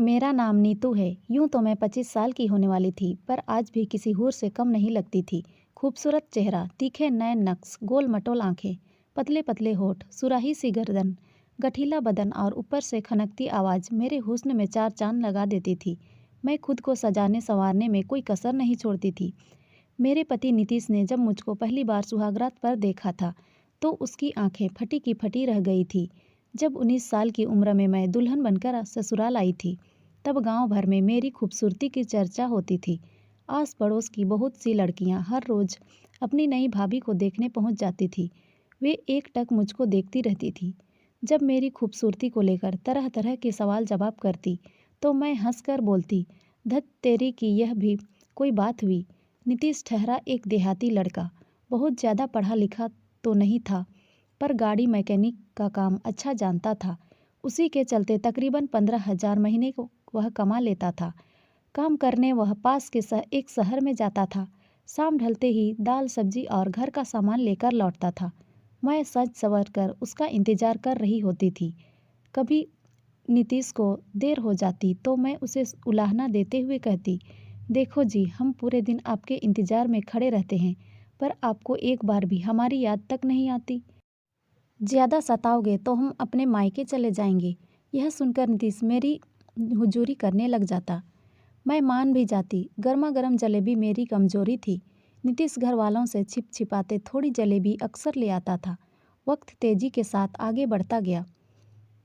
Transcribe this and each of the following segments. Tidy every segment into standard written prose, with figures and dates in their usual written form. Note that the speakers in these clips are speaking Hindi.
मेरा नाम नीतू है। यूं तो मैं 25 साल की होने वाली थी, पर आज भी किसी हूर से कम नहीं लगती थी। खूबसूरत चेहरा, तीखे नैन नक्श, गोल मटोल आंखें, पतले पतले होठ, सुराही सी गर्दन, गठीला बदन और ऊपर से खनकती आवाज़ मेरे हुस्न में चार चांद लगा देती थी। मैं खुद को सजाने संवारने में कोई कसर नहीं छोड़ती थी। मेरे पति नीतीश ने जब मुझको पहली बार सुहागरात पर देखा था, तो उसकी आंखें फटी की फटी रह गई थी। जब 19 साल की उम्र में मैं दुल्हन बनकर ससुराल आई थी, तब गांव भर में मेरी खूबसूरती की चर्चा होती थी। आस पड़ोस की बहुत सी लड़कियां हर रोज़ अपनी नई भाभी को देखने पहुंच जाती थी। वे एकटक मुझको देखती रहती थी। जब मेरी खूबसूरती को लेकर तरह तरह के सवाल जवाब करती, तो मैं हंसकर बोलती, धत तेरी की यह भी कोई बात हुई। नीतीश ठहरा एक देहाती लड़का, बहुत ज़्यादा पढ़ा लिखा तो नहीं था, पर गाड़ी मैकेनिक का काम अच्छा जानता था। उसी के चलते तकरीबन 15,000 महीने को वह कमा लेता था। काम करने वह पास के एक शहर में जाता था। शाम ढलते ही दाल सब्जी और घर का सामान लेकर लौटता था। मैं सज संवर कर उसका इंतज़ार कर रही होती थी। कभी नीतीश को देर हो जाती तो मैं उसे उलाहना देते हुए कहती, देखो जी, हम पूरे दिन आपके इंतज़ार में खड़े रहते हैं, पर आपको एक बार भी हमारी याद तक नहीं आती। ज़्यादा सताओगे तो हम अपने मायके चले जाएंगे। यह सुनकर नीतीश मेरी हुजूरी करने लग जाता। मैं मान भी जाती। गर्मा गर्म जलेबी मेरी कमजोरी थी। नीतीश घर वालों से छिप छिपाते थोड़ी जलेबी अक्सर ले आता था। वक्त तेजी के साथ आगे बढ़ता गया।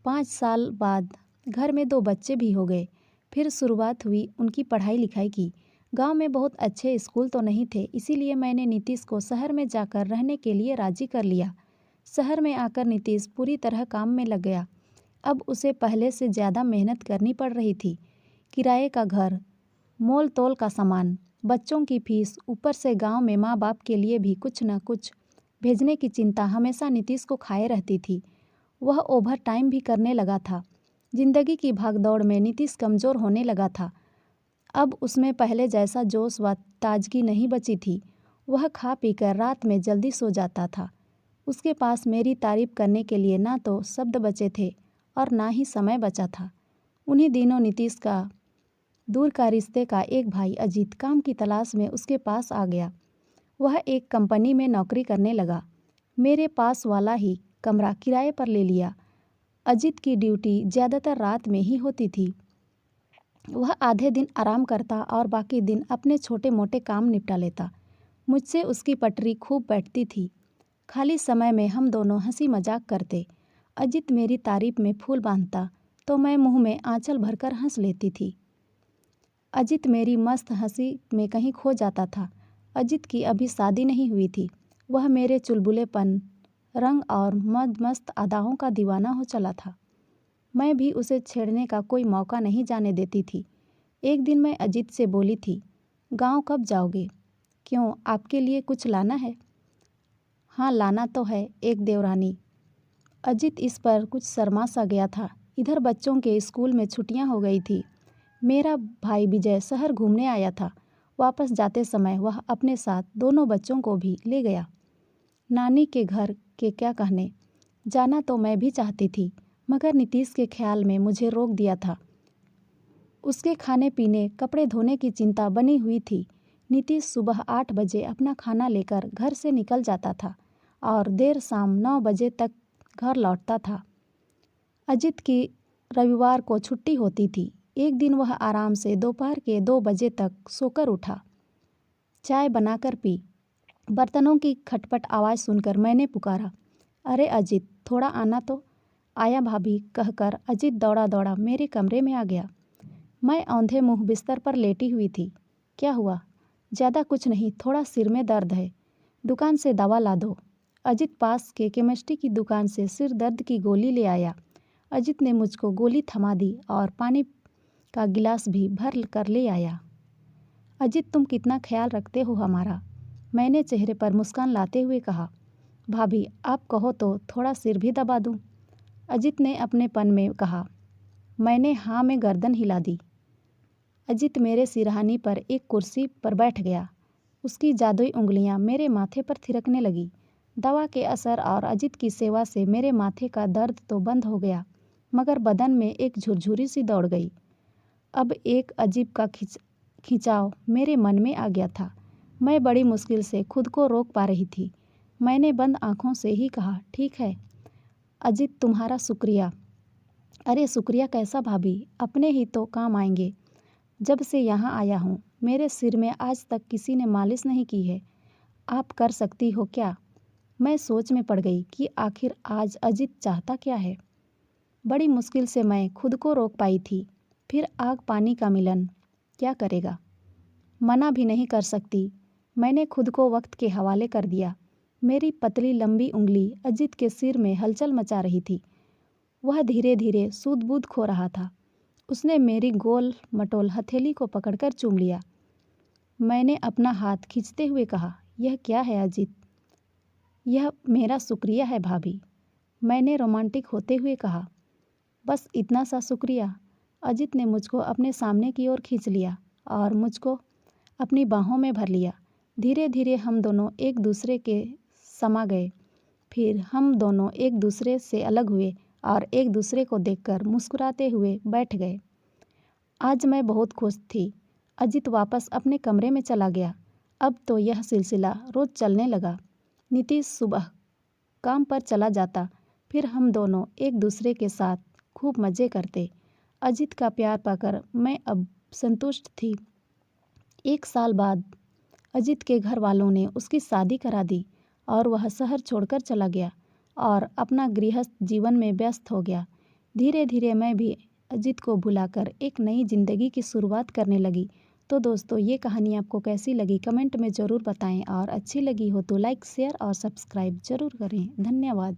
5 साल बाद घर में 2 बच्चे भी हो गए। फिर शुरुआत हुई उनकी पढ़ाई लिखाई की। गांव में बहुत अच्छे स्कूल तो नहीं थे, इसीलिए मैंने नीतीश को शहर में जाकर रहने के लिए राजी कर लिया। शहर में आकर नीतीश पूरी तरह काम में लग गया। अब उसे पहले से ज़्यादा मेहनत करनी पड़ रही थी। किराए का घर, मोल तोल का सामान, बच्चों की फीस, ऊपर से गांव में माँ बाप के लिए भी कुछ न कुछ भेजने की चिंता हमेशा नीतीश को खाए रहती थी। वह ओवर टाइम भी करने लगा था। जिंदगी की भागदौड़ में नीतीश कमज़ोर होने लगा था। अब उसमें पहले जैसा जोश व ताजगी नहीं बची थी। वह खा पीकर रात में जल्दी सो जाता था। उसके पास मेरी तारीफ करने के लिए ना तो शब्द बचे थे और ना ही समय बचा था। उन्हीं दिनों नीतीश का दूर का रिश्ते का एक भाई अजीत काम की तलाश में उसके पास आ गया। वह एक कंपनी में नौकरी करने लगा। मेरे पास वाला ही कमरा किराए पर ले लिया। अजीत की ड्यूटी ज़्यादातर रात में ही होती थी। वह आधे दिन आराम करता और बाकी दिन अपने छोटे मोटे काम निपटा लेता। मुझसे उसकी पटरी खूब बैठती थी। खाली समय में हम दोनों हंसी मजाक करते। अजीत मेरी तारीफ में फूल बांधता तो मैं मुंह में आंचल भरकर हंस लेती थी। अजीत मेरी मस्त हंसी में कहीं खो जाता था। अजीत की अभी शादी नहीं हुई थी। वह मेरे चुलबुलेपन, रंग और मस्त अदाओं का दीवाना हो चला था। मैं भी उसे छेड़ने का कोई मौका नहीं जाने देती थी। एक दिन मैं अजीत से बोली थी, गांव कब जाओगे? क्यों, आपके लिए कुछ लाना है? हाँ, लाना तो है, एक देवरानी। अजीत इस पर कुछ शर्मा सा गया था। इधर बच्चों के स्कूल में छुट्टियां हो गई थी। मेरा भाई विजय शहर घूमने आया था। वापस जाते समय वह अपने साथ दोनों बच्चों को भी ले गया। नानी के घर के क्या कहने, जाना तो मैं भी चाहती थी, मगर नीतीश के ख्याल में मुझे रोक दिया था। उसके खाने पीने, कपड़े धोने की चिंता बनी हुई थी। नीतीश सुबह 8 बजे अपना खाना लेकर घर से निकल जाता था और देर शाम 9 बजे तक घर लौटता था। अजीत की रविवार को छुट्टी होती थी। एक दिन वह आराम से दोपहर के 2 बजे तक सोकर उठा। चाय बनाकर पी। बर्तनों की खटपट आवाज़ सुनकर मैंने पुकारा, अरे अजीत, थोड़ा आना तो। आया भाभी कहकर अजीत दौड़ा दौड़ा मेरे कमरे में आ गया। मैं औंधे मुंह बिस्तर पर लेटी हुई थी। क्या हुआ? ज़्यादा कुछ नहीं, थोड़ा सिर में दर्द है, दुकान से दवा ला दो। अजीत पास के केमिस्ट्री की दुकान से सिर दर्द की गोली ले आया। अजीत ने मुझको गोली थमा दी और पानी का गिलास भी भर कर ले आया। अजीत, तुम कितना ख्याल रखते हो हमारा, मैंने चेहरे पर मुस्कान लाते हुए कहा। भाभी, आप कहो तो थोड़ा सिर भी दबा दूं? अजीत ने अपनेपन में कहा। मैंने हाँ में गर्दन हिला दी। अजीत मेरे सिरहाने पर एक कुर्सी पर बैठ गया। उसकी जादुई उंगलियां मेरे माथे पर थिरकने लगी। दवा के असर और अजीत की सेवा से मेरे माथे का दर्द तो बंद हो गया, मगर बदन में एक झुरझुरी सी दौड़ गई। अब एक अजीब का खिंचाव मेरे मन में आ गया था। मैं बड़ी मुश्किल से खुद को रोक पा रही थी। मैंने बंद आंखों से ही कहा, ठीक है अजित, तुम्हारा शुक्रिया। अरे शुक्रिया कैसा भाभी, अपने ही तो काम आएंगे। जब से यहाँ आया हूँ मेरे सिर में आज तक किसी ने मालिश नहीं की है। आप कर सकती हो क्या? मैं सोच में पड़ गई कि आखिर आज अजित चाहता क्या है। बड़ी मुश्किल से मैं खुद को रोक पाई थी। फिर आग पानी का मिलन क्या करेगा, मना भी नहीं कर सकती। मैंने खुद को वक्त के हवाले कर दिया। मेरी पतली लंबी उंगली अजित के सिर में हलचल मचा रही थी। वह धीरे धीरे सूध-बूध खो रहा था। उसने मेरी गोल मटोल हथेली को पकड़कर चूम लिया। मैंने अपना हाथ खींचते हुए कहा, यह क्या है अजित? यह मेरा शुक्रिया है भाभी, मैंने रोमांटिक होते हुए कहा। बस इतना सा शुक्रिया? अजित ने मुझको अपने सामने की ओर खींच लिया और मुझको अपनी बाहों में भर लिया। धीरे धीरे हम दोनों एक दूसरे के समा गए। फिर हम दोनों एक दूसरे से अलग हुए और एक दूसरे को देखकर मुस्कुराते हुए बैठ गए। आज मैं बहुत खुश थी। अजित वापस अपने कमरे में चला गया। अब तो यह सिलसिला रोज चलने लगा। नीतीश सुबह काम पर चला जाता, फिर हम दोनों एक दूसरे के साथ खूब मज़े करते। अजित का प्यार पाकर मैं अब संतुष्ट थी। 1 साल बाद अजित के घर वालों ने उसकी शादी करा दी और वह शहर छोड़कर चला गया और अपना गृहस्थ जीवन में व्यस्त हो गया। धीरे धीरे मैं भी अजित को भुलाकर एक नई ज़िंदगी की शुरुआत करने लगी। तो दोस्तों, ये कहानी आपको कैसी लगी कमेंट में ज़रूर बताएं और अच्छी लगी हो तो लाइक शेयर और सब्सक्राइब ज़रूर करें। धन्यवाद।